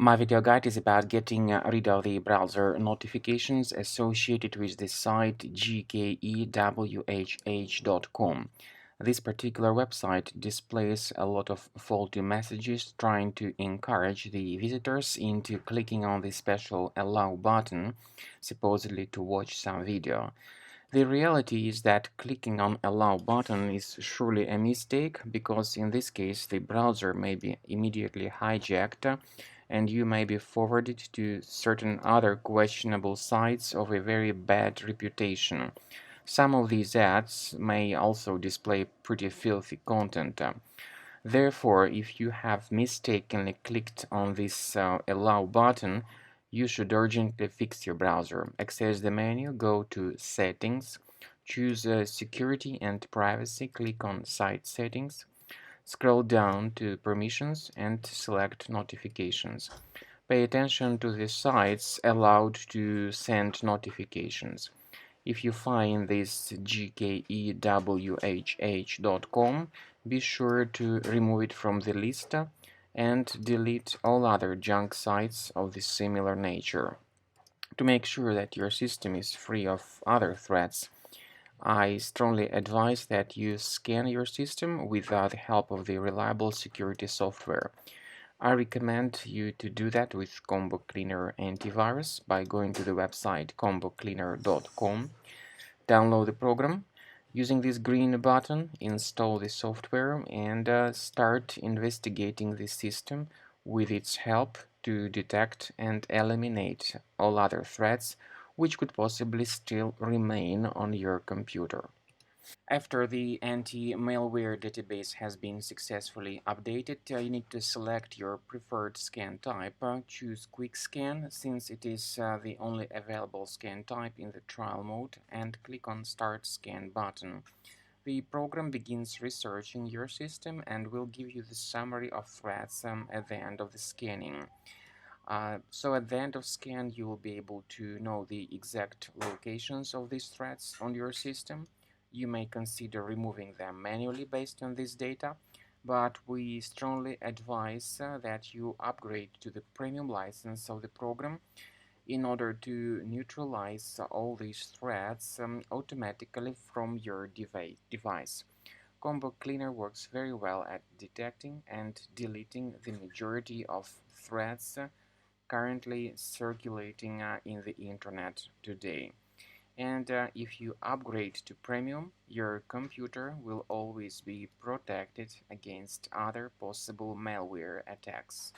My video guide is about getting rid of the browser notifications associated with the site gkewhh.com. This particular website displays a lot of faulty messages trying to encourage the visitors into clicking on the special allow button, supposedly to watch some video. The reality is that clicking on allow button is surely a mistake because in this case the browser may be immediately hijacked and you may be forwarded to certain other questionable sites of a very bad reputation. Some of these ads may also display pretty filthy content. Therefore, if you have mistakenly clicked on this allow button, you should urgently fix your browser. Access the menu, go to Settings, choose Security and Privacy, click on Site Settings, scroll down to Permissions and select Notifications. Pay attention to the sites allowed to send notifications. If you find this gkewhh.com, be sure to remove it from the list and delete all other junk sites of this similar nature. To make sure that your system is free of other threats, I strongly advise that you scan your system with the help of the reliable security software. I recommend you to do that with Combo Cleaner Antivirus by going to the website combocleaner.com. Download the program. Using this green button, install the software and start investigating the system with its help to detect and eliminate all other threats which could possibly still remain on your computer. After the anti-malware database has been successfully updated, you need to select your preferred scan type. Choose Quick Scan since it is the only available scan type in the trial mode, and click on Start Scan button. The program begins researching your system and will give you the summary of threats at the end of the scanning. So at the end of scan, you will be able to know the exact locations of these threats on your system. You may consider removing them manually based on this data, but we strongly advise that you upgrade to the premium license of the program in order to neutralize all these threats automatically from your device. Combo Cleaner works very well at detecting and deleting the majority of threats currently circulating in the internet today. And if you upgrade to premium, your computer will always be protected against other possible malware attacks.